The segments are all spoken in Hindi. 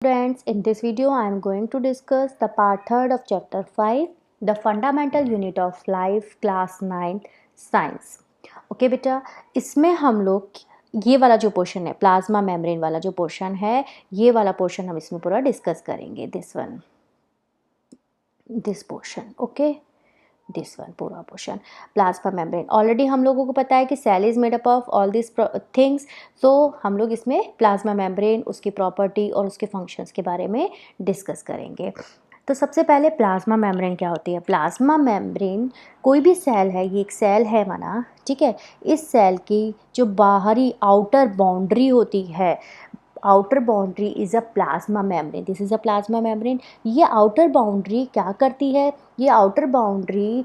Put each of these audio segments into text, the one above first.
Friends, in this video I am going to discuss the part 3rd of chapter 5, the fundamental unit of life, class 9 science. Okay बेटा, इसमें हम लोग ये वाला जो पोर्शन है, प्लाज्मा मेम्ब्रेन वाला जो पोर्शन है, ये वाला पोर्शन हम इसमें पूरा डिस्कस करेंगे. This portion, okay. This one पूरा पोर्शन प्लाज्मा मेम्ब्रेन. ऑलरेडी हम लोगों को पता है कि cell is made up of all this things. So हम लोग इसमें प्लाज्मा मेम्ब्रेन, उसकी प्रॉपर्टी और उसके फंक्शंस के बारे में डिस्कस करेंगे. तो सबसे पहले प्लाज्मा मेम्ब्रेन क्या होती है. प्लाज्मा मेम्ब्रेन कोई भी सेल है, ये एक सेल है माना, ठीक है. इस सेल की जो बाहरी आउटर बाउंड्री होती है, outer boundary is a plasma membrane. This is a plasma membrane. ये आउटर बाउंड्री क्या करती है, ये आउटर बाउंड्री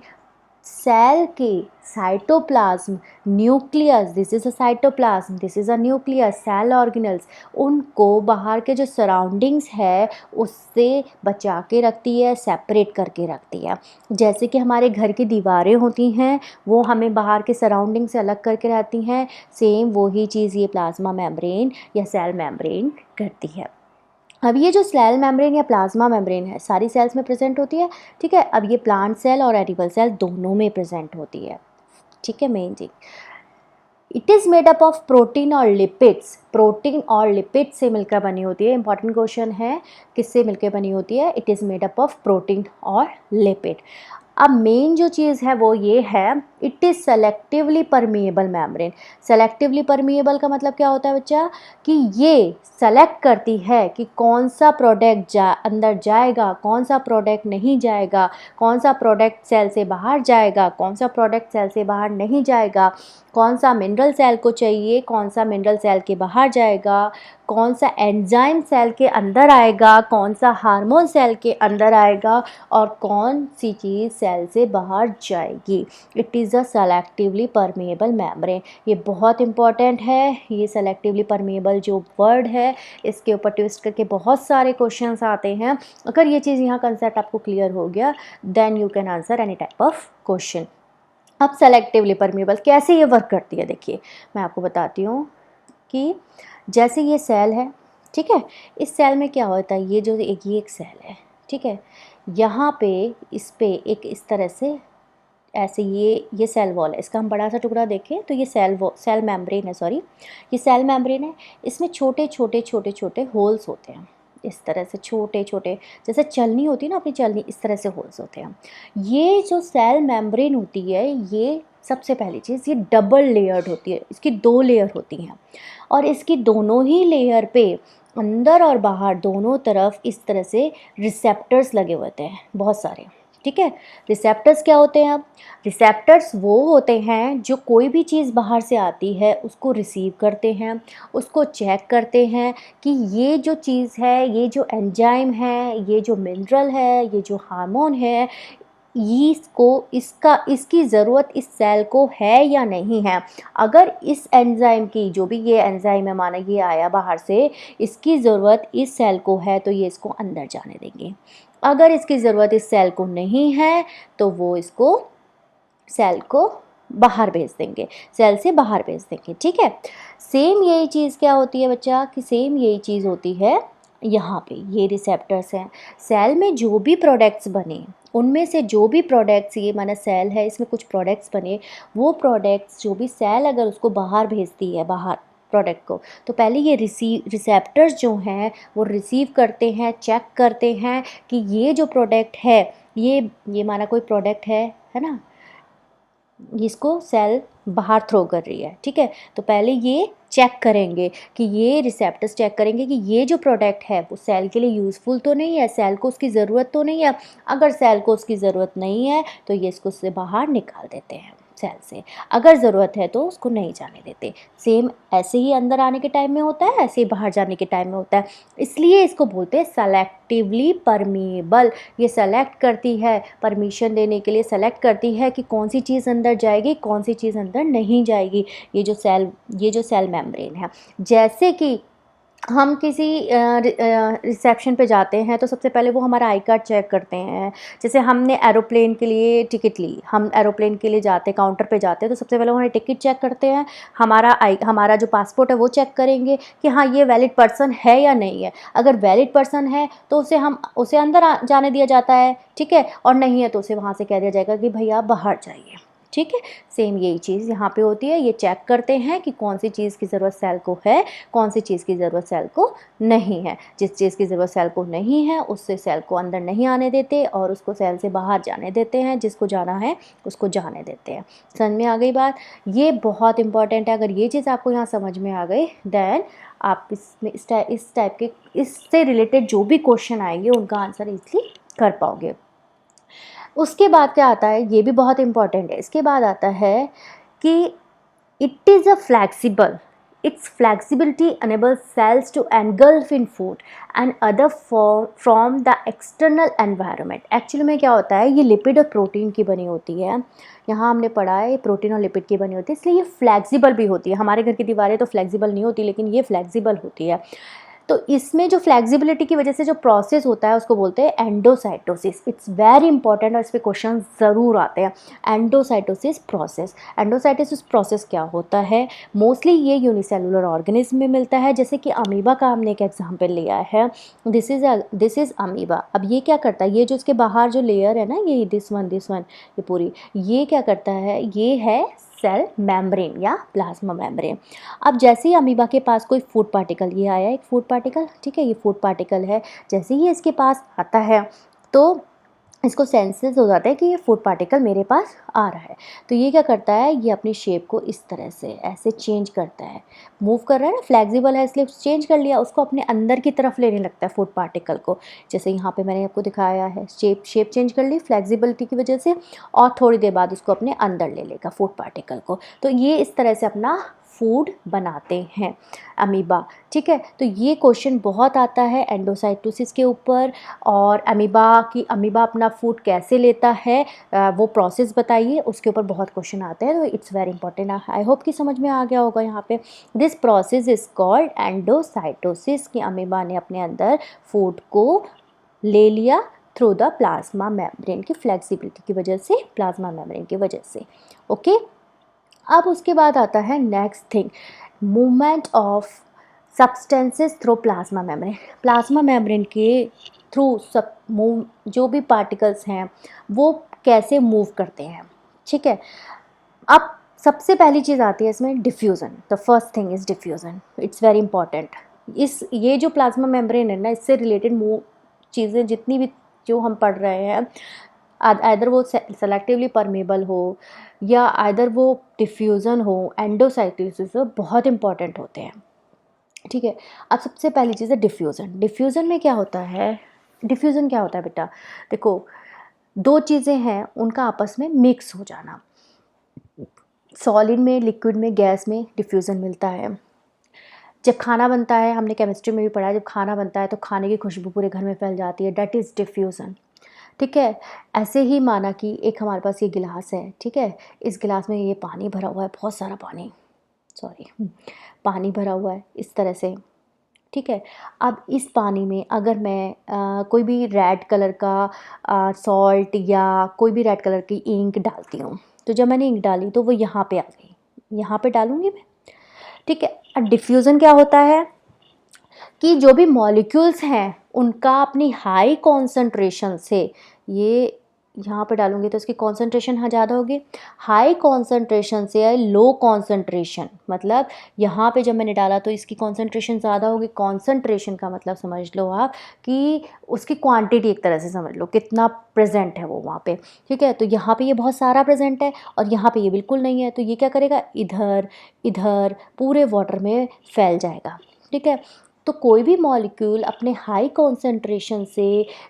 सेल के cytoplasm, nucleus, this is a cytoplasm, this is a nucleus, cell organelles, उनको बाहर के जो सराउंडिंग्स है उससे बचा के रखती है, सेपरेट करके रखती है. जैसे कि हमारे घर की दीवारें होती हैं, वो हमें बाहर के सराउंडिंग से अलग करके रहती हैं. सेम वही चीज़ ये प्लाज्मा मेम्ब्रेन या सेल मेम्ब्रेन करती है. अब ये जो सेल मेम्ब्रेन या प्लाज्मा मेम्ब्रेन है, सारी सेल्स में प्रेजेंट होती है, ठीक है. अब ये प्लांट सेल और एनिमल सेल दोनों में प्रेजेंट होती है, ठीक है. मेन चीज, it is made up of protein और लिपिड्स. प्रोटीन और लिपिड से मिलकर बनी होती है. इंपॉर्टेंट क्वेश्चन है, किससे मिलकर बनी होती है. It is made up of protein और लिपिड. अब मेन जो चीज़ है वो ये है, it is selectively permeable membrane. Selectively permeable का मतलब क्या होता है बच्चा, कि ये सेलेक्ट करती है कि कौन सा प्रोडक्ट अंदर जाएगा, कौन सा प्रोडक्ट नहीं जाएगा, कौन सा प्रोडक्ट सेल से बाहर जाएगा, कौन सा प्रोडक्ट सेल से बाहर नहीं जाएगा, कौन सा मिनरल सेल को चाहिए, कौन सा मिनरल सेल के बाहर जाएगा, कौन सा एंजाइम सेल के अंदर आएगा, कौन सा हार्मोन सेल के अंदर आएगा और कौन सी चीज़ सेल से बाहर जाएगी. It is a selectively permeable membrane. ये बहुत इंपॉर्टेंट है. ये सेलेक्टिवली परमिएबल जो वर्ड है, इसके ऊपर ट्विस्ट करके बहुत सारे क्वेश्चंस आते हैं. अगर ये चीज़ यहाँ कंसेप्ट आपको क्लियर हो गया, then you can answer any type of question. अब सेलेक्टिवली परमिएबल कैसे ये वर्क करती है, देखिए मैं आपको बताती हूँ कि जैसे ये सेल है, ठीक है. इस सेल में क्या होता है, ये जो ये एक सेल है, ठीक है. यहाँ पे इस पे एक इस तरह से ऐसे ये सेल वॉल है. इसका हम बड़ा सा टुकड़ा देखें तो ये सेल मेम्ब्रेन है, सॉरी, ये सेल मेम्ब्रेन है. इसमें छोटे छोटे छोटे छोटे होल्स होते हैं, इस तरह से छोटे छोटे, जैसे चलनी होती है ना अपनी चलनी, इस तरह से होल्स होते हैं. ये जो सेल मेम्ब्रेन होती है, ये सबसे पहली चीज़, ये डबल लेयर्ड होती है. इसकी 2 लेयर होती हैं और इसकी दोनों ही लेयर पे अंदर और बाहर दोनों तरफ इस तरह से रिसेप्टर्स लगे हुए होते हैं, बहुत सारे, ठीक है. रिसेप्टर्स क्या होते हैं. अब रिसेप्टर्स वो होते हैं जो कोई भी चीज़ बाहर से आती है उसको रिसीव करते हैं, उसको चेक करते हैं कि ये जो चीज़ है, ये जो एंजाइम है, ये जो मिनरल है, ये जो हार्मोन है, इसकी ज़रूरत इस सेल को है या नहीं है. अगर इस एंजाइम की, जो भी ये एंजाइम है, माना ये आया बाहर से, इसकी ज़रूरत इस सेल को है तो ये इसको अंदर जाने देंगे. अगर इसकी ज़रूरत इस सेल को नहीं है तो वो इसको सेल को बाहर भेज देंगे, सेल से बाहर भेज देंगे, ठीक है. सेम यही चीज़ क्या होती है बच्चा, कि सेम यही चीज़ होती है यहाँ पे. ये रिसेप्टर्स हैं. सेल में जो भी प्रोडक्ट्स बने, उनमें से जो भी प्रोडक्ट्स, ये माना सेल है, इसमें कुछ प्रोडक्ट्स बने, वो प्रोडक्ट्स जो भी सेल अगर उसको बाहर भेजती है, बाहर प्रोडक्ट को, तो पहले ये रिसेप्टर्स जो हैं वो रिसीव करते हैं, चेक करते हैं कि ये जो प्रोडक्ट है, ये माना कोई प्रोडक्ट है ना, इसको सेल बाहर थ्रो कर रही है, ठीक है. तो पहले ये चेक करेंगे कि ये रिसेप्टर्स चेक करेंगे कि ये जो प्रोडक्ट है वो सेल के लिए यूज़फुल तो नहीं है, सेल को उसकी ज़रूरत तो नहीं है. अगर सेल को उसकी ज़रूरत नहीं है तो ये इसको से बाहर निकाल देते हैं सेल से. अगर ज़रूरत है तो उसको नहीं जाने देते. सेम ऐसे ही अंदर आने के टाइम में होता है, ऐसे ही बाहर जाने के टाइम में होता है. इसलिए इसको बोलते हैं सेलेक्टिवली परमिएबल. ये सेलेक्ट करती है, परमिशन देने के लिए सेलेक्ट करती है कि कौन सी चीज़ अंदर जाएगी, कौन सी चीज़ अंदर नहीं जाएगी. ये जो सेल मेम्ब्रेन है, जैसे कि हम किसी रिसेप्शन पे जाते हैं तो सबसे पहले वो हमारा आई कार्ड चेक करते हैं। जैसे हमने एरोप्लेन के लिए टिकट ली, हम एरोप्लेन के लिए जाते काउंटर पे जाते हैं तो सबसे पहले वो हमारी टिकट चेक करते हैं, हमारा जो पासपोर्ट है वो चेक करेंगे कि हाँ ये वैलिड पर्सन है या नहीं है। अगर वैलिड पर्सन है तो उसे अंदर जाने दिया जाता है, ठीक है, और नहीं है तो उसे वहाँ से कह दिया जाएगा कि भैया आप बाहर जाइए, ठीक है। सेम यही चीज़ यहाँ पे होती है, ये चेक करते हैं कि कौन सी चीज़ की ज़रूरत सेल को है, कौन सी चीज़ की ज़रूरत सेल को नहीं है। जिस चीज़ की ज़रूरत सेल को नहीं है उससे सेल को अंदर नहीं आने देते और उसको सेल से बाहर जाने देते हैं, जिसको जाना है उसको जाने देते हैं। समझ में आ गई बात? ये बहुत इंपॉर्टेंट है। अगर ये चीज़ आपको यहाँ समझ में आ गई देन आप इसमें इस टाइप के इससे रिलेटेड जो भी क्वेश्चन आएंगे उनका आंसर ईजली कर पाओगे। उसके बाद क्या आता है, ये भी बहुत इंपॉर्टेंट है। इसके बाद आता है कि it is a flexible, its flexibility enables cells to engulf in food and other from the external environment। Actually में क्या होता है, ये लिपिड और प्रोटीन की बनी होती है। यहाँ हमने पढ़ा है प्रोटीन और लिपिड की बनी होती है, इसलिए ये फ्लैक्सिबल भी होती है। हमारे घर की दीवारें तो फ्लैक्सिबल नहीं होती, लेकिन ये फ्लैक्सिबल होती है। तो इसमें जो फ्लेक्सिबिलिटी की वजह से जो प्रोसेस होता है उसको बोलते हैं एंडोसाइटोसिस। इट्स वेरी इंपॉर्टेंट और इस पर क्वेश्चन ज़रूर आते हैं। एंडोसाइटोसिस प्रोसेस, एंडोसाइटोसिस प्रोसेस क्या होता है? मोस्टली ये यूनिसेलुलर ऑर्गेनिज्म में मिलता है, जैसे कि अमीबा का हमने एक एग्जांपल लिया है। This is amoeba. अब ये क्या करता है, ये जो इसके बाहर जो लेयर है ना, ये दिस वन ये पूरी, ये क्या करता है, ये है सेल मेम्ब्रेन या प्लाज्मा मेम्ब्रेन। अब जैसे ही अमीबा के पास कोई फूड पार्टिकल, ये आया एक फूड पार्टिकल, ठीक है, ये फूड पार्टिकल है, जैसे ही इसके पास आता है तो इसको सेंसेस हो जाता है कि ये फूड पार्टिकल मेरे पास आ रहा है। तो ये क्या करता है, ये अपनी शेप को इस तरह से ऐसे चेंज करता है, मूव कर रहा है ना, फ्लेक्सिबल है इसलिए चेंज कर लिया, उसको अपने अंदर की तरफ लेने लगता है फूड पार्टिकल को। जैसे यहाँ पे मैंने आपको दिखाया है, शेप चेंज कर ली फ्लेक्सिबिलिटी की वजह से, और थोड़ी देर बाद उसको अपने अंदर ले लेगा फूड पार्टिकल को। तो ये इस तरह से अपना फूड बनाते हैं अमीबा, ठीक है। तो ये क्वेश्चन बहुत आता है एंडोसाइटोसिस के ऊपर, और अमीबा अपना फूड कैसे लेता है, वो प्रोसेस बताइए, उसके ऊपर बहुत क्वेश्चन आते हैं। तो it's very important. I hope कि समझ में आ गया होगा यहाँ पे। This process is called endocytosis, कि अमीबा ने अपने अंदर फूड को ले लिया थ्रू द प्लाज्मा मेम्ब्रेन की फ्लेक्सिबिलिटी की वजह से, प्लाज्मा मेम्ब्रेन की वजह से। ओके, अब उसके बाद आता है next thing, movement of substances through plasma membrane. Plasma membrane के थ्रू जो भी पार्टिकल्स हैं वो कैसे मूव करते हैं, ठीक है। अब सबसे पहली चीज़ आती है इसमें diffusion. The first thing is diffusion, it's very important. ये जो प्लाज्मा मेम्ब्रेन है ना, इससे रिलेटेड चीज़ें जितनी भी जो हम पढ़ रहे हैं, आइदर वो सेलेक्टिवली परमेबल हो या आइदर वो डिफ्यूज़न हो, एंडोसाइटोसिस हो, बहुत इंपॉर्टेंट होते हैं, ठीक है। अब सबसे पहली चीज़ है डिफ्यूज़न। डिफ्यूज़न में क्या होता है, डिफ्यूज़न क्या होता है बेटा, देखो दो चीज़ें हैं उनका आपस में मिक्स हो जाना। सॉलिड में, लिक्विड में, गैस में डिफ्यूज़न मिलता है। जब खाना बनता है, हमने केमिस्ट्री में भी पढ़ा है, जब खाना बनता है तो खाने की खुशबू पूरे घर में फैल जाती है, डेट इज़ डिफ्यूज़न, ठीक है। ऐसे ही माना कि एक हमारे पास ये गिलास है, ठीक है, इस गिलास में ये पानी भरा हुआ है, बहुत सारा पानी, पानी भरा हुआ है इस तरह से, ठीक है। अब इस पानी में अगर मैं कोई भी रेड कलर का सॉल्ट या कोई भी रेड कलर की इंक डालती हूँ, तो जब मैंने इंक डाली तो वो यहाँ पे आ गई, यहाँ पे डालूँगी मैं, ठीक है। अब डिफ्यूज़न क्या होता है कि जो भी मॉलिक्यूल्स हैं उनका अपनी हाई कॉन्सेंट्रेशन से, ये यहाँ पे डालूंगी तो इसकी कॉन्सेंट्रेशन हाँ ज़्यादा होगी, हाई कॉन्सेंट्रेशन से लो कॉन्सेंट्रेशन, मतलब यहाँ पे जब मैंने डाला तो इसकी कॉन्सेंट्रेशन ज़्यादा होगी। कॉन्सेंट्रेशन का मतलब समझ लो आप कि उसकी क्वांटिटी, एक तरह से समझ लो कितना प्रेजेंट है वो वहाँ पे, ठीक है। तो यहाँ पे ये बहुत सारा प्रेजेंट है और यहाँ पे ये बिल्कुल नहीं है, तो ये क्या करेगा, इधर इधर पूरे वाटर में फैल जाएगा, ठीक है। तो कोई भी मॉलिक्यूल अपने हाई कॉन्सेंट्रेशन से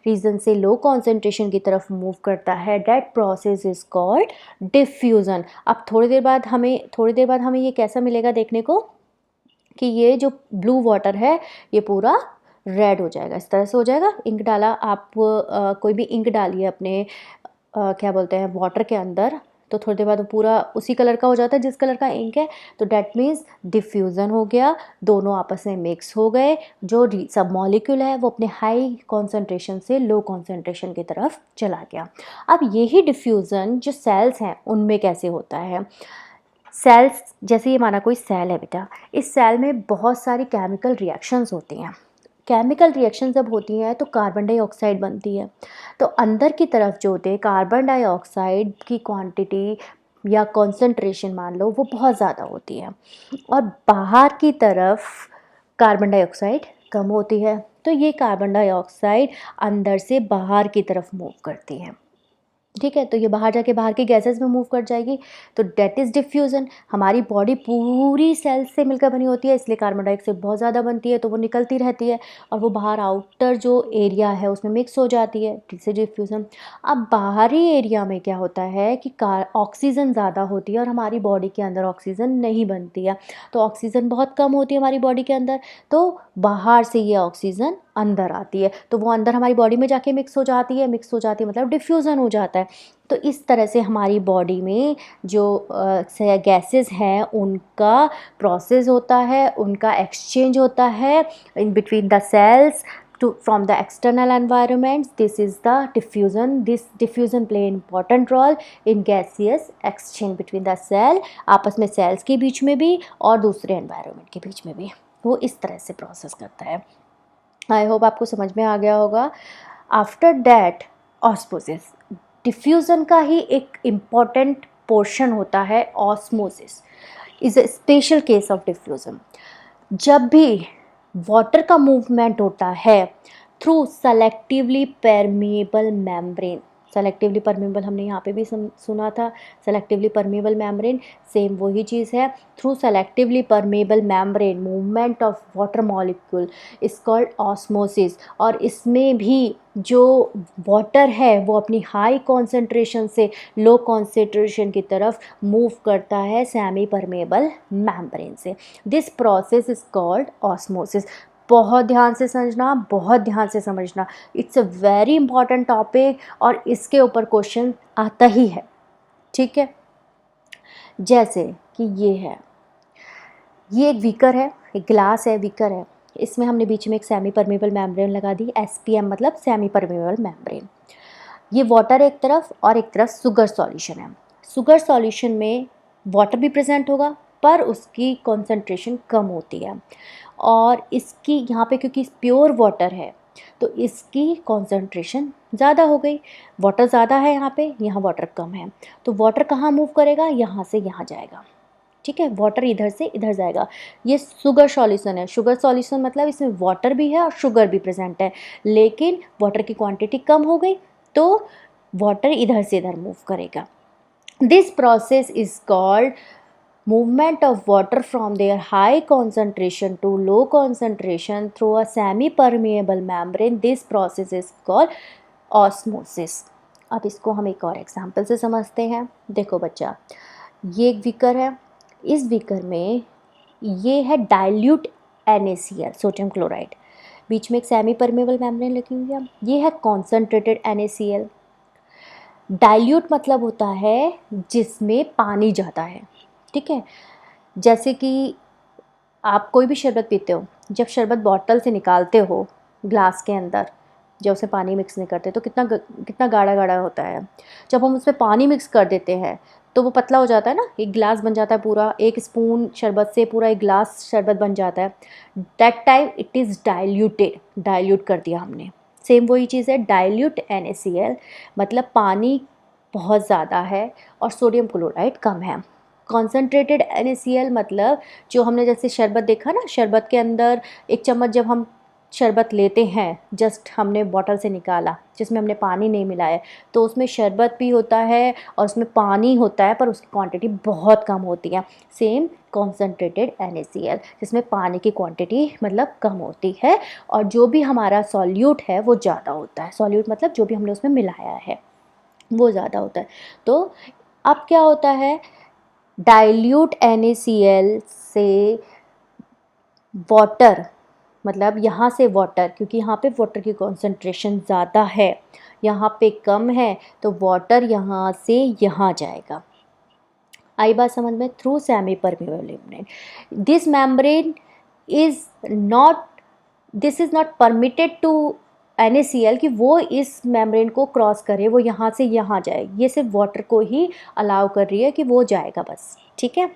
रीजन से लो कॉन्सेंट्रेशन की तरफ मूव करता है, that process is called diffusion. अब थोड़ी देर बाद हमें ये कैसा मिलेगा देखने को, कि ये जो ब्लू वाटर है ये पूरा रेड हो जाएगा, इस तरह से हो जाएगा। इंक डाला आप, कोई भी इंक डालिए अपने क्या बोलते हैं वाटर के अंदर, तो थोड़ी देर बाद वो पूरा उसी कलर का हो जाता है जिस कलर का इंक है, तो डैट मीन्स डिफ्यूज़न हो गया, दोनों आपस में मिक्स हो गए, जो सब मॉलिक्यूल है वो अपने हाई कॉन्सेंट्रेशन से लो कॉन्सेंट्रेशन की तरफ चला गया। अब यही डिफ्यूज़न जो सेल्स हैं उनमें कैसे होता है। सेल्स, जैसे ये माना कोई सेल है बेटा, इस सेल में बहुत सारी केमिकल रिएक्शंस होती हैं। केमिकल रिएक्शन जब होती हैं तो कार्बन डाइऑक्साइड बनती है, तो अंदर की तरफ जो होते हैं कार्बन डाइऑक्साइड की क्वांटिटी या कॉन्सेंट्रेशन मान लो वो बहुत ज़्यादा होती है, और बाहर की तरफ कार्बन डाइऑक्साइड कम होती है। तो ये कार्बन डाइऑक्साइड अंदर से बाहर की तरफ मूव करती है, ठीक है। तो ये बाहर जाके बाहर की गैसेस में मूव कर जाएगी, तो डेट इज़ डिफ्यूज़न। हमारी बॉडी पूरी सेल्स से मिलकर बनी होती है, इसलिए कार्बन डाइऑक्साइड बहुत ज़्यादा बनती है, तो वो निकलती रहती है और वो बाहर आउटर जो एरिया है उसमें मिक्स हो जाती है, ठीक से डिफ्यूज़न। अब बाहरी एरिया में क्या होता है कि ऑक्सीजन ज़्यादा होती है और हमारी बॉडी के अंदर ऑक्सीजन नहीं बनती है, तो ऑक्सीजन बहुत कम होती है हमारी बॉडी के अंदर, तो बाहर से ये ऑक्सीजन अंदर आती है, तो वो अंदर हमारी बॉडी में जाके मिक्स हो जाती है, मिक्स हो जाती है मतलब डिफ्यूज़न हो जाता है। तो इस तरह से हमारी बॉडी में जो गैसेस हैं उनका प्रोसेस होता है, उनका एक्सचेंज होता है in between the cells from the external environments. This is the diffusion. This diffusion play an important role in gaseous exchange between the cell, आपस में सेल्स के बीच में भी और दूसरे एनवायरनमेंट के बीच में भी, वो इस तरह से प्रोसेस करता है। आई होप आपको समझ में आ गया होगा। आफ्टर दैट ऑस्मोसिस, डिफ्यूज़न का ही एक इम्पॉर्टेंट पोर्शन होता है osmosis, is a special case of diffusion. जब भी वाटर का मूवमेंट होता है through selectively permeable membrane, selectively permeable हमने यहाँ पे भी सुना था, सेलेक्टिवली परमिएबल मेम्ब्रेन सेम वही चीज़ है। Through selectively permeable membrane movement of water molecule is called osmosis, और इसमें भी जो वाटर है वो अपनी हाई कॉन्सेंट्रेशन से लो कॉन्सेंट्रेशन की तरफ मूव करता है सेमी परमिएबल मेम्ब्रेन से। This process is called osmosis. बहुत ध्यान से समझना, बहुत ध्यान से समझना, it's a very important topic और इसके ऊपर क्वेश्चन आता ही है, ठीक है। जैसे कि ये एक बीकर है, एक ग्लास है, बीकर है, इसमें हमने बीच में एक सेमी परमेबल मेम्ब्रेन लगा दी, SPM मतलब सेमी परमेबल मेम्ब्रेन। ये वाटर एक तरफ और एक तरफ शुगर सॉल्यूशन है। शुगर सॉल्यूशन में वाटर भी प्रेजेंट होगा पर उसकी कॉन्सेंट्रेशन कम होती है, और इसकी यहाँ पे क्योंकि प्योर वाटर है तो इसकी कॉन्सेंट्रेशन ज़्यादा हो गई। वाटर ज़्यादा है यहाँ वाटर कम है, तो वाटर कहाँ मूव करेगा, यहाँ से यहाँ जाएगा, ठीक है। वाटर इधर से इधर जाएगा। ये शुगर सॉल्यूशन है। शुगर सॉल्यूशन मतलब इसमें वाटर भी है और शुगर भी प्रेजेंट है, लेकिन वाटर की क्वांटिटी कम हो गई तो वाटर इधर से इधर मूव करेगा। This process is called movement of water from their high concentration to low concentration through a semi permeable membrane. This process is called osmosis. अब इसको हम एक और एग्जाम्पल से समझते हैं। देखो बच्चा, ये एक बीकर है, इस बीकर में ये है डाइल्यूट NaCl सोडियम क्लोराइड, बीच में एक सेमी परमेबल मेम्ब्रेन लगी हुई है, ये है कॉन्सेंट्रेटेड NaCl। डाइल्यूट मतलब होता है जिसमें पानी ज़्यादा है, ठीक है। जैसे कि आप कोई भी शरबत पीते हो, जब शरबत बॉटल से निकालते हो ग्लास के अंदर, जब उसमें पानी मिक्स नहीं करते तो कितना गाढ़ा गाढ़ा होता है। जब हम उसमें पानी मिक्स कर देते हैं तो वो पतला हो जाता है ना, एक गिलास बन जाता है पूरा, एक स्पून शरबत से पूरा एक गिलास शरबत बन जाता है। That time it is diluted, dilute कर दिया हमने। सेम वही चीज़ है, डाइल्यूट NaCl मतलब पानी बहुत ज़्यादा है और सोडियम क्लोराइड कम है। कॉन्सेंट्रेटेड NaCl मतलब जो हमने जैसे शरबत देखा ना, शरबत के अंदर एक चम्मच जब हम शरबत लेते हैं, जस्ट हमने बॉटल से निकाला जिसमें हमने पानी नहीं मिलाया, तो उसमें शरबत भी होता है और उसमें पानी होता है पर उसकी क्वांटिटी बहुत कम होती है। सेम कॉन्सेंट्रेटेड NaCl जिसमें पानी की क्वांटिटी मतलब कम होती है और जो भी हमारा सॉल्यूट है वो ज़्यादा होता है। सॉल्यूट मतलब जो भी हमने उसमें मिलाया है वो ज़्यादा होता है। तो अब क्या होता है, डाइल्यूट NaCl से वाटर मतलब यहाँ से वाटर, क्योंकि यहाँ पे वाटर की कॉन्सेंट्रेशन ज़्यादा है, यहाँ पे कम है, तो वाटर यहाँ से यहाँ जाएगा, आई बात समझ में? Through semi permeable membrane. This membrane is not, this is not permitted to NaCl कि वो इस मेम्ब्रेन को क्रॉस करे, वो यहाँ से यहाँ जाए, ये सिर्फ वाटर को ही अलाउ कर रही है कि वो जाएगा बस, ठीक है।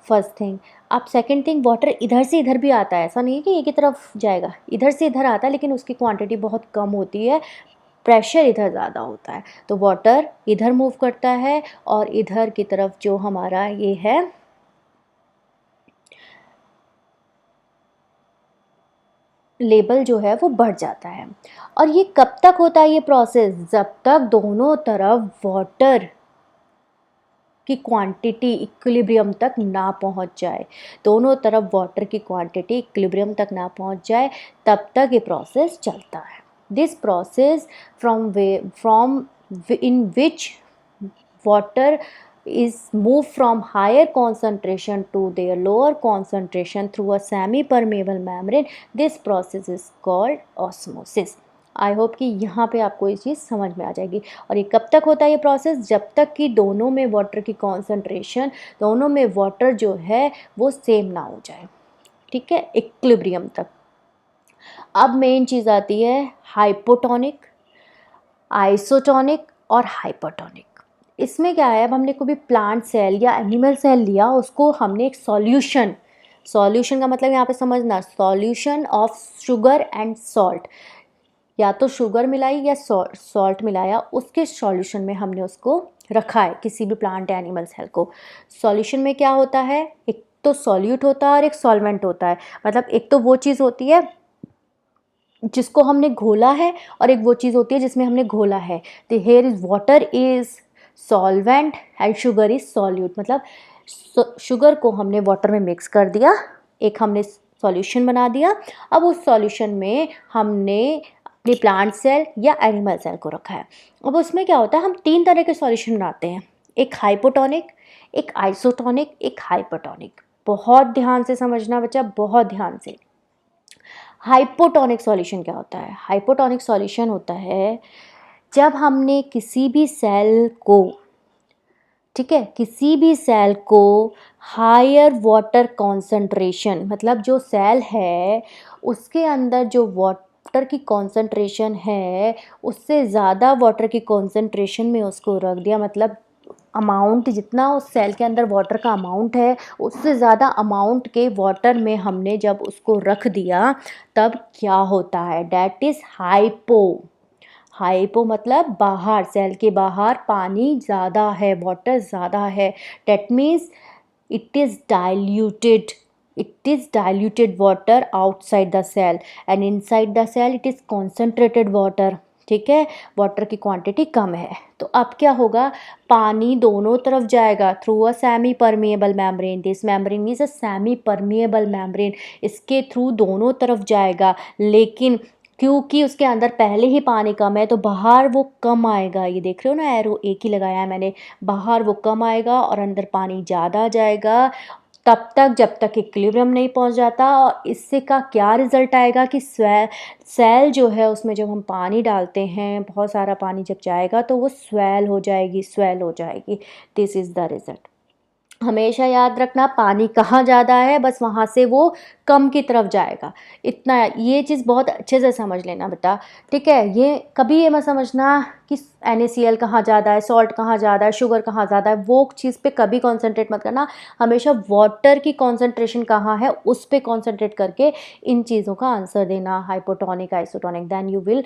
First thing. अब सेकंड थिंग, वाटर इधर से इधर भी आता है, ऐसा नहीं है कि एक ही तरफ जाएगा, इधर से इधर आता है, लेकिन उसकी क्वांटिटी बहुत कम होती है, प्रेशर इधर ज़्यादा होता है, तो वाटर इधर मूव करता है और इधर की तरफ जो हमारा ये है लेवल जो है वो बढ़ जाता है। और ये कब तक होता है ये प्रोसेस? जब तक दोनों तरफ वाटर की क्वांटिटी इक्विलिब्रियम तक ना पहुंच जाए, दोनों तरफ वाटर की क्वांटिटी इक्विलिब्रियम तक ना पहुंच जाए, तब तक ये प्रोसेस चलता है। This process from in which water is moved from higher concentration to their lower concentration through a semi-permeable membrane. This process is called osmosis. I hope कि यहाँ पे आपको ये चीज़ समझ में आ जाएगी। और ये कब तक होता है ये प्रोसेस? जब तक कि दोनों में वाटर की कॉन्सेंट्रेशन, दोनों में वाटर जो है वो सेम ना हो जाए, ठीक है, इक्विलिब्रियम तक। अब मेन चीज़ आती है हाइपोटोनिक, आइसोटोनिक और हाइपरटोनिक। इसमें क्या है, अब हमने कोई भी प्लांट सेल या एनिमल सेल लिया, उसको हमने एक सॉल्यूशन, सॉल्यूशन का मतलब यहाँ पे समझना, solution of sugar and salt, या तो शुगर मिलाई या सॉल्ट मिलाया, उसके सॉल्यूशन में हमने उसको रखा है, किसी भी प्लांट या एनिमल सेल को। सॉल्यूशन में क्या होता है, एक तो सॉल्यूट होता है और एक सॉल्वेंट होता है। मतलब एक तो वो चीज़ होती है जिसको हमने घोला है, और एक वो चीज़ होती है जिसमें हमने घोला है। तो here is water is solvent and sugar is solute. मतलब शुगर को हमने वाटर में मिक्स कर दिया, एक हमने सॉल्यूशन बना दिया। अब उस सॉल्यूशन में हमने अपने प्लांट सेल या एनिमल सेल को रखा है। अब उसमें क्या होता है, हम 3 तरह के सॉल्यूशन बनाते हैं, एक हाइपोटोनिक, एक आइसोटोनिक, एक हाइपरटोनिक। बहुत ध्यान से समझना बच्चा, बहुत ध्यान से। हाइपोटोनिक सॉल्यूशन क्या होता है? हाइपोटोनिक सॉल्यूशन होता है जब हमने किसी भी सेल को, ठीक है, किसी भी सेल को हायर वाटर कॉन्सेंट्रेशन, मतलब जो सेल है उसके अंदर जो वाटर की कॉन्सेंट्रेशन है उससे ज़्यादा वाटर की कॉन्सेंट्रेशन में उसको रख दिया। मतलब अमाउंट जितना उस सेल के अंदर वाटर का अमाउंट है, उससे ज़्यादा अमाउंट के वाटर में हमने जब उसको रख दिया, तब क्या होता है, डैट इज़ हाइपो। हाइपो मतलब बाहर, सेल के बाहर पानी ज़्यादा है, वाटर ज़्यादा है। That means it is diluted, it is diluted water outside the cell and inside the cell it is concentrated water, ठीक है, वाटर की क्वांटिटी कम है। तो अब क्या होगा, पानी दोनों तरफ जाएगा through a semi permeable membrane. This membrane is a semi permeable membrane, इसके थ्रू दोनों तरफ जाएगा, लेकिन क्योंकि उसके अंदर पहले ही पानी कम है तो बाहर वो कम आएगा। ये देख रहे हो ना, एरो एक ही लगाया है मैंने, बाहर वो कम आएगा और अंदर पानी ज़्यादा जाएगा, तब तक जब तक इक्विलिब्रियम नहीं पहुंच जाता। और इससे का क्या रिज़ल्ट आएगा कि सेल जो है उसमें जब हम पानी डालते हैं, बहुत सारा पानी जब जाएगा तो वो स्वेल हो जाएगी, स्वेल हो जाएगी। This is the result. हमेशा याद रखना, पानी कहाँ ज़्यादा है बस वहाँ से वो कम की तरफ जाएगा, इतना, ये चीज़ बहुत अच्छे से समझ लेना बेटा, ठीक है। ये कभी ये मत समझना कि NaCl कहाँ ज़्यादा है, सॉल्ट कहाँ ज़्यादा है, शुगर कहाँ ज़्यादा है, वो चीज़ पे कभी कॉन्सेंट्रेट मत करना। हमेशा वाटर की कॉन्सेंट्रेशन कहाँ है उस पर कॉन्सेंट्रेट करके इन चीज़ों का आंसर देना, hypotonic, isotonic, then you will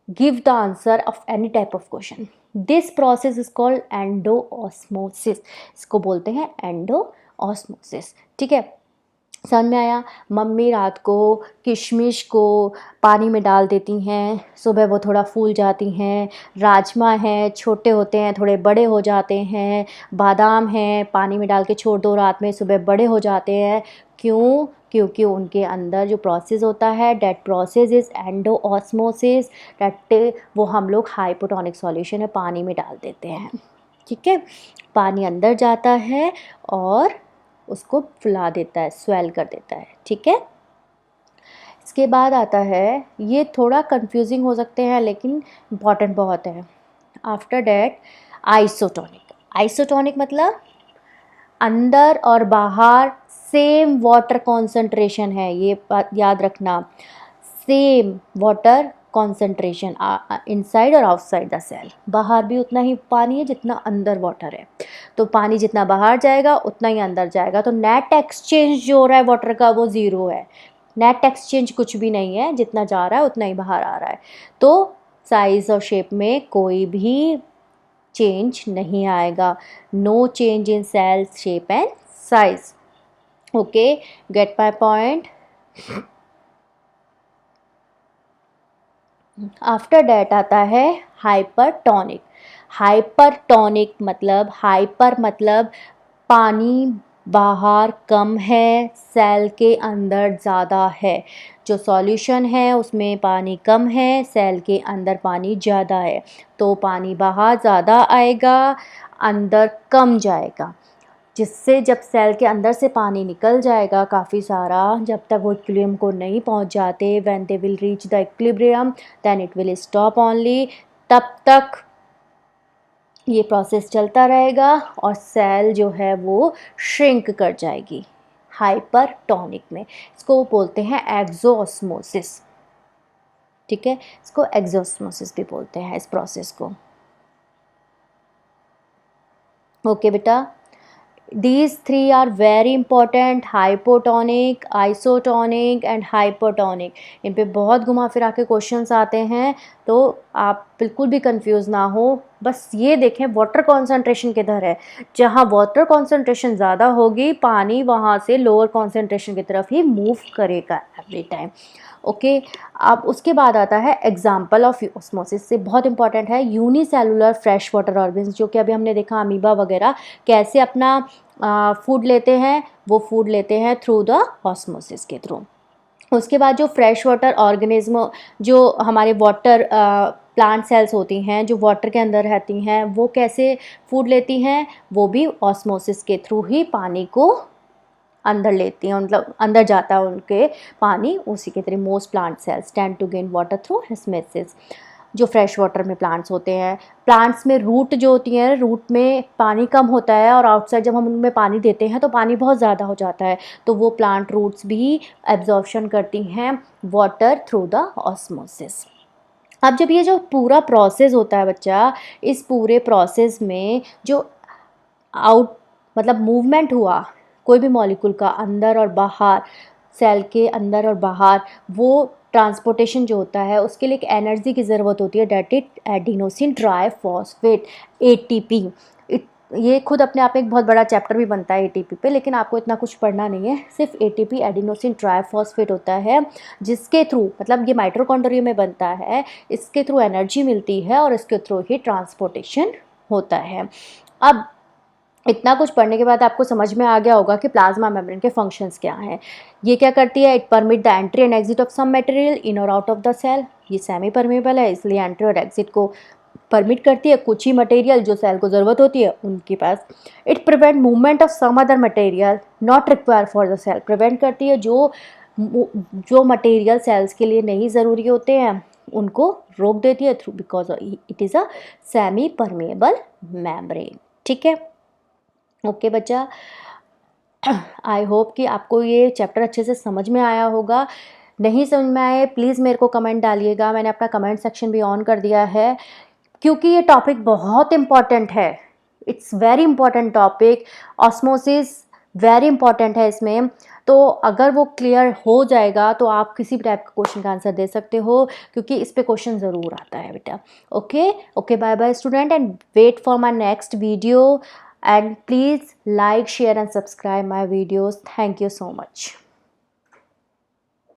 give the answer of any type of question. This process is called endosmosis, इसको बोलते हैं एंडोऑस्मोसिस, ठीक है। समझ में आया? मम्मी रात को किशमिश को पानी में डाल देती हैं, सुबह वो थोड़ा फूल जाती हैं। राजमा हैं, छोटे होते हैं थोड़े बड़े हो जाते हैं। बादाम हैं, पानी में डाल के छोड़ दो रात में, सुबह बड़े हो जाते हैं। क्यों? क्योंकि उनके अंदर जो प्रोसेस होता है, that process is endosmosis, that वो हम लोग हाइपोटोनिक सॉल्यूशन है पानी में डाल देते हैं, ठीक है। पानी अंदर जाता है और उसको फुला देता है, स्वेल कर देता है, ठीक है। इसके बाद आता है, ये थोड़ा कंफ्यूजिंग हो सकते हैं लेकिन इम्पॉर्टेंट बहुत है। After that isotonic. आइसोटोनिक मतलब अंदर और बाहर सेम वाटर कॉन्सेंट्रेशन है, ये बात याद रखना, सेम वाटर कॉन्सेंट्रेशन इनसाइड और आउटसाइड द सेल। बाहर भी उतना ही पानी है जितना अंदर वाटर है, तो पानी जितना बाहर जाएगा उतना ही अंदर जाएगा, तो नेट एक्सचेंज जो हो रहा है वाटर का वो ज़ीरो है। नेट एक्सचेंज कुछ भी नहीं है, जितना जा रहा है उतना ही बाहर आ रहा है। तो साइज़ और शेप में कोई भी चेंज नहीं आएगा। No change in cell shape and size. Okay, get my point. After that आता है हाइपरटोनिक। हाइपरटोनिक मतलब, हाइपर मतलब पानी बाहर कम है, सेल के अंदर ज़्यादा है। जो सॉल्यूशन है उसमें पानी कम है, सेल के अंदर पानी ज़्यादा है, तो पानी बाहर ज़्यादा आएगा, अंदर कम जाएगा, जिससे जब सेल के अंदर से पानी निकल जाएगा काफ़ी सारा, जब तक वो इक्विलिब्रियम को नहीं पहुंच जाते, when they will reach the equilibrium then it will stop only, तब तक ये प्रोसेस चलता रहेगा और सेल जो है वो श्रिंक कर जाएगी हाइपरटोनिक में। इसको बोलते हैं एक्सोऑस्मोसिस। ठीक है, इसको एक्सोऑस्मोसिस भी बोलते हैं इस प्रोसेस को। ओके बेटा, these three are very important, hypotonic, isotonic and hypertonic। इन पे बहुत घुमा फिरा के क्वेश्चंस आते हैं, तो आप बिल्कुल भी कंफ्यूज ना हो, बस ये देखें वाटर कॉन्सेंट्रेशन किधर है। जहाँ वाटर कॉन्सेंट्रेशन ज़्यादा होगी पानी वहाँ से लोअर कॉन्सेंट्रेशन की तरफ ही मूव करेगा एवरी टाइम। ओके, अब उसके बाद आता है एग्जाम्पल ऑफ ऑस्मोसिस से, बहुत इंपॉर्टेंट है यूनिसेलुलर फ्रेश वाटर ऑर्गेन्स, जो कि अभी हमने देखा अमीबा वगैरह कैसे अपना फूड लेते हैं, वो फूड लेते हैं थ्रू द ऑस्मोसिस के थ्रू। उसके बाद जो फ्रेश वाटर ऑर्गेनिज्म, जो हमारे वाटर प्लांट सेल्स होती हैं जो वाटर के अंदर रहती हैं, वो कैसे फूड लेती हैं, वो भी ऑस्मोसिस के थ्रू ही पानी को अंदर लेती हैं, मतलब अंदर जाता है उनके पानी, उसी के through most plant cells tend to gain water through osmosis. जो फ्रेश वाटर में प्लांट्स होते हैं, प्लांट्स में रूट जो होती है, रूट में पानी कम होता है और आउटसाइड जब हम उनमें पानी देते हैं तो पानी बहुत ज़्यादा हो जाता है, तो वो प्लांट रूट्स भी एब्जॉर्प्शन करती हैं वाटर थ्रू द ऑस्मोसिस। अब जब ये जो पूरा प्रोसेस होता है बच्चा, इस पूरे प्रोसेस में जो आउट मतलब मूवमेंट हुआ कोई भी मॉलिक्यूल का अंदर और बाहर, सेल के अंदर और बाहर, वो ट्रांसपोर्टेशन जो होता है उसके लिए एक एनर्जी की ज़रूरत होती है, that it adenosine triphosphate, ATP. ये खुद अपने आप में एक बहुत बड़ा चैप्टर भी बनता है एटीपी पे, लेकिन आपको इतना कुछ पढ़ना नहीं है, सिर्फ एटीपी एडिनोसिन ट्राइफॉस्फेट होता है, जिसके थ्रू, मतलब ये माइटोकॉन्ड्रिया में बनता है, इसके थ्रू एनर्जी मिलती है और इसके थ्रू ही ट्रांसपोर्टेशन होता है। अब इतना कुछ पढ़ने के बाद आपको समझ में आ गया होगा कि प्लाज्मा मेम्ब्रेन के फंक्शंस क्या हैं। ये क्या करती है, it permit the entry and exit of some material in और आउट ऑफ द सेल। ये सेमी परमेबल है, इसलिए एंट्री और एग्जिट को परमिट करती है, कुछ ही मटेरियल जो सेल को ज़रूरत होती है उनके पास। It prevent movement of some other material not require for the cell. Prevent करती है जो मटेरियल सेल्स के लिए नहीं ज़रूरी होते हैं उनको रोक देती है through, because it is a semi permeable membrane. ठीक है, ओके बच्चा, आई होप कि आपको ये चैप्टर अच्छे से समझ में आया होगा। नहीं समझ में आए प्लीज़ मेरे को कमेंट डालिएगा, मैंने अपना कमेंट सेक्शन भी ऑन कर दिया है, क्योंकि ये टॉपिक बहुत इम्पॉर्टेंट है। It's very important topic, osmosis very important है इसमें। तो अगर वो क्लियर हो जाएगा तो आप किसी भी टाइप का क्वेश्चन का आंसर दे सकते हो, क्योंकि इस पे क्वेश्चन ज़रूर आता है बेटा। Okay okay, bye bye student, and wait for my next video, and please like, share and subscribe my videos. Thank you so much.